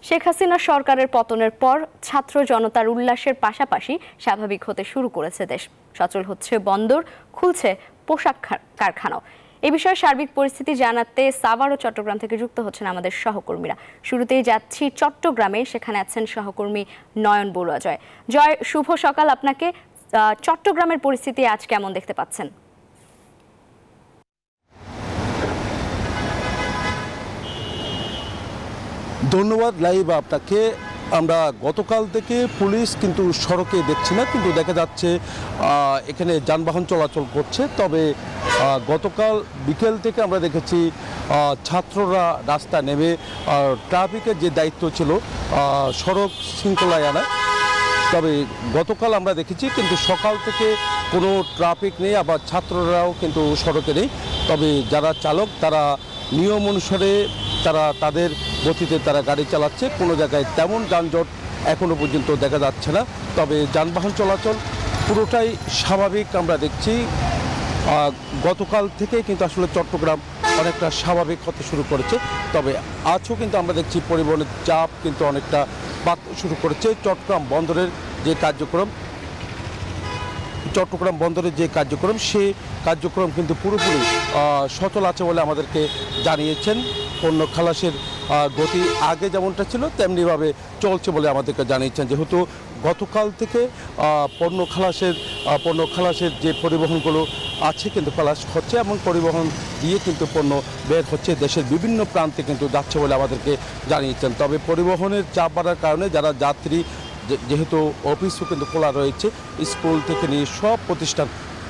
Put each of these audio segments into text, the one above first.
শেখ হাসিনা সরকারের পতনের পর ছাত্র জনতার উল্লাসের পাশাপাশি স্বাভাবিক হতে শুরু করেছে দেশ। সচল হচ্ছে বন্দর, খুলছে পোশাক কারখানাও। এ বিষয়ে সার্বিক পরিস্থিতি জানাতে সাভার ও চট্টগ্রাম থেকে যুক্ত হচ্ছেন আমাদের সহকর্মীরা। শুরুতেই যাচ্ছি চট্টগ্রামে, সেখানে আছেন সহকর্মী নয়ন বড়ুয়া। জয়, শুভ সকাল আপনাকে। চট্টগ্রামের পরিস্থিতি আজ কেমন দেখতে পাচ্ছেন? ধন্যবাদ লাইভ আপনাকে। আমরা গতকাল থেকে পুলিশ কিন্তু সড়কে দেখছি না, কিন্তু দেখা যাচ্ছে এখানে যানবাহন চলাচল করছে। তবে গতকাল বিকেল থেকে আমরা দেখেছি ছাত্ররা রাস্তা নেমে ট্রাফিকের যে দায়িত্ব ছিল সড়ক শৃঙ্খলায় আনা। তবে গতকাল আমরা দেখেছি কিন্তু সকাল থেকে কোনো ট্রাফিক নেই, আবার ছাত্ররাও কিন্তু সড়কে নেই। তবে যারা চালক তারা নিয়ম অনুসারে তারা তাদের গতিতে তারা গাড়ি চালাচ্ছে। কোনো জায়গায় তেমন যানজট এখনও পর্যন্ত দেখা যাচ্ছে না। তবে যানবাহন চলাচল পুরোটাই স্বাভাবিক আমরা দেখছি। গতকাল থেকে কিন্তু আসলে চট্টগ্রাম অনেকটা স্বাভাবিক হতে শুরু করেছে। তবে আজও কিন্তু আমরা দেখছি পরিবহনের চাপ কিন্তু অনেকটা বাড়তে শুরু করেছে। চট্টগ্রাম বন্দরের যে কার্যক্রম সেই কার্যক্রম কিন্তু পুরোপুরি সচল আছে বলে আমাদেরকে জানিয়েছেন। পণ্য খালাসের গতি আগে যেমনটা ছিল তেমনিভাবে চলছে বলে আমাদেরকে জানিয়েছেন। যেহেতু গতকাল থেকে পণ্য খালাসের যে পরিবহনগুলো আছে কিন্তু খালাস হচ্ছে এবং পরিবহন দিয়ে কিন্তু পণ্য বের হচ্ছে, দেশের বিভিন্ন প্রান্তে কিন্তু যাচ্ছে বলে আমাদেরকে জানিয়েছেন। তবে পরিবহনের চাপ বাড়ার কারণে যারা যাত্রী, যেহেতু অফিসও কিন্তু খোলা রয়েছে, স্কুল থেকে নিয়ে সব প্রতিষ্ঠান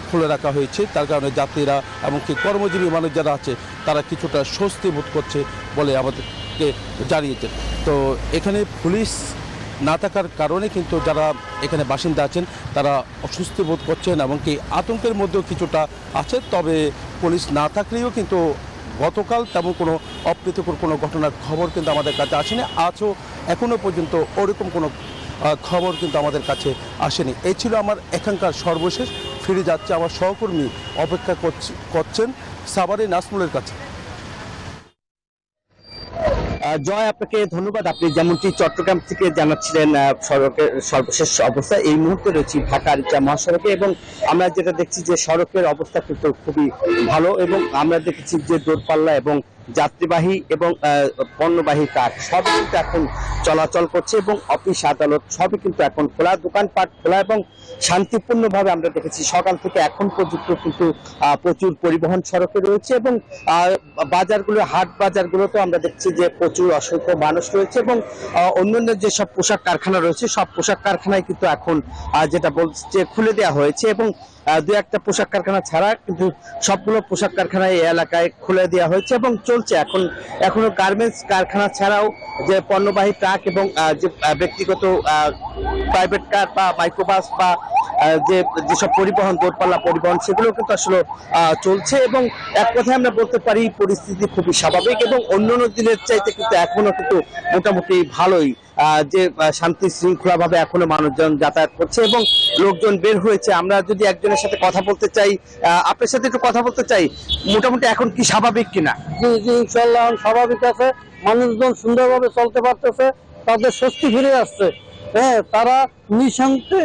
খুলে রাখা হয়েছে, তার কারণে যাত্রীরা এমনকি কর্মজীবী মানুষ যারা আছে তারা কিছুটা স্বস্তি বোধ করছে বলে আমাদেরকে জানিয়েছেন। তো এখানে পুলিশ না থাকার কারণে কিন্তু যারা এখানে বাসিন্দা আছেন তারা অস্বস্তি বোধ করছেন, এমনকি আতঙ্কের মধ্যেও কিছুটা আছে। তবে পুলিশ না থাকলেও কিন্তু গতকাল তেমন কোনো অপ্রীতিকর কোনো ঘটনার খবর কিন্তু আমাদের কাছে আসেনি। আজও এখনও পর্যন্ত ওরকম কোনো খবর কিন্তু আমাদের কাছে আসেনি। এই ছিল আমার এখানকার সর্বশেষ। ফিরে যাচ্ছে আমার সহকর্মী অপেক্ষা করছেন সাভারের নাজমুলের কাছে। জয়, আপনাকে ধন্যবাদ। আপনি যেমনটি চট্টগ্রাম থেকে জানাচ্ছিলেন সড়কের সর্বশেষ অবস্থা, এই মুহূর্তে রয়েছি ঢাকার মহাসড়কে এবং আমরা যেটা দেখছি যে সড়কের অবস্থা কিন্তু খুবই ভালো এবং আমরা দেখেছি যে দূরপাল্লা এবং যাত্রীবাহী এবং পণ্যবাহী ট্রাক সবই কিন্তু এখন চলাচল করছে এবং অফিস আদালত সবই কিন্তু এখন খোলা, দোকানপাট খোলা এবং শান্তিপূর্ণভাবে আমরা দেখেছি সকাল থেকে এখন পর্যন্ত কিন্তু প্রচুর পরিবহন সড়কে রয়েছে এবং বাজারগুলো, হাট বাজারগুলোতেও আমরা দেখছি যে প্রচুর অসংখ্য মানুষ রয়েছে এবং অন্যান্য যেসব পোশাক কারখানা রয়েছে সব পোশাক কারখানায় কিন্তু এখন যেটা বলছে খুলে দেওয়া হয়েছে এবং দু একটা পোশাক কারখানা ছাড়া কিন্তু সবগুলো পোশাক কারখানায় এই এলাকায় খুলে দেওয়া হয়েছে এবং চলছে। এখনো গার্মেন্টস কারখানা ছাড়াও যে পণ্যবাহী ট্রাক এবং যে ব্যক্তিগত প্রাইভেট কার বা মাইক্রোবাস বা যেসব পরিবহন, দূরপাল্লা পরিবহন, সেগুলো কিন্তু আসলে চলছে এবং এক কথায় আমরা বলতে পারি পরিস্থিতি খুবই স্বাভাবিক এবং অন্যান্য দিনের চাইতে কিন্তু এখনো কিন্তু মোটামুটি ভালোই যে শান্তি শৃঙ্খলা ভাবে এখনো মানুষজন যাতায়াত করছে এবং লোকজন বের হয়েছে। আমরা যদি একজনের সাথে কথা বলতে চাই, আপনার সাথে একটু কথা বলতে চাই, মোটামুটি এখন কি স্বাভাবিক কিনা? জি জি, ইনশাল্লাহ স্বাভাবিক আছে। মানুষজন সুন্দরভাবে চলতে পারতেছে, তাদের স্বস্তি ফিরে আসছে। হ্যাঁ, তারা নিঃসন্দেহে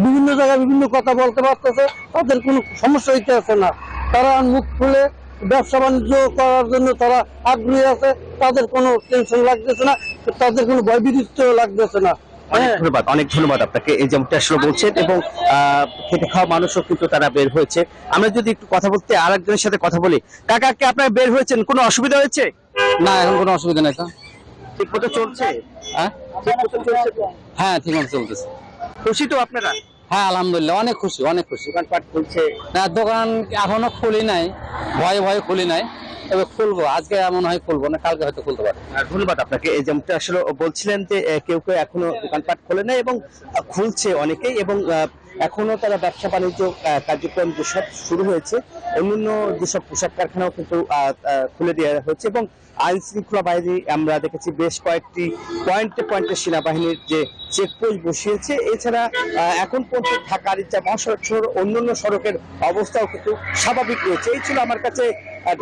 বিভিন্ন জায়গায় বিভিন্ন কথা বলতে পারতেছে, তাদের কোনো সমস্যা হইতে আছে না। তারা মুখ খুলে ব্যবসা বাণিজ্য করার জন্য তারা আগ্রহী আছে, তাদের কোনো টেনশন লাগতেছে না, তাদের কোনো ভয়বিদিত লাগতেছে না। অনেক ধন্যবাদ আপনাকে। এই যেমনটা আসলে বলছেন এবং খেতে খাওয়া মানুষও কিন্তু তারা বের হয়েছে। আমরা যদি একটু কথা বলতে আরেকজনের সাথে কথা বলি, কাকা কে আপনারা বের হয়েছেন, কোনো অসুবিধা হয়েছে? না, এখন কোনো অসুবিধা নেই। ঠিক মতো চলছে? হ্যাঁ, ঠিক মতো চলতেছে। খুশি তো আপনারা? হ্যাঁ, আলহামদুলিল্লাহ, অনেক খুশি, অনেক খুশি। দোকানপাট খুলছে? না, দোকান এখনো খুলি নাই, ভয়ে খুলি নাই, তবে খুলবো। আজকে এমন হয় খুলবো না, কালকে হয়তো খুলতে পারে। ধন্যবাদ আপনাকে। এই যেমনটা আসলে বলছিলেন যে কেউ কেউ এখনো দোকানপাট খোলে নাই এবং খুলছে অনেকেই এবং এখনো তারা ব্যবসা বাণিজ্য কার্যক্রম যেসব শুরু হয়েছে, অন্যান্য যেসব পোশাক কারখানাও কিন্তু খুলে দেওয়া হয়েছে এবং আইন শৃঙ্খলা বাহিনী আমরা দেখেছি বেশ কয়েকটি পয়েন্টে সেনাবাহিনীর যে চেকপোস্ট বসিয়েছে। এছাড়া এখন পর্যন্ত ঢাকার মহাসড়ক সহ অন্যান্য সড়কের অবস্থাও কিন্তু স্বাভাবিক রয়েছে। এই ছিল আমার কাছে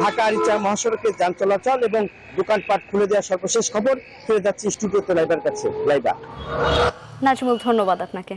ঢাকা আরিচা মহাসড়কে যান চলাচল এবং দোকানপাট খুলে দেওয়ার সর্বশেষ খবর। ফিরে যাচ্ছি স্টুডিওতে লাইবার কাছে। লাইবা। নাজমুল, ধন্যবাদ আপনাকে।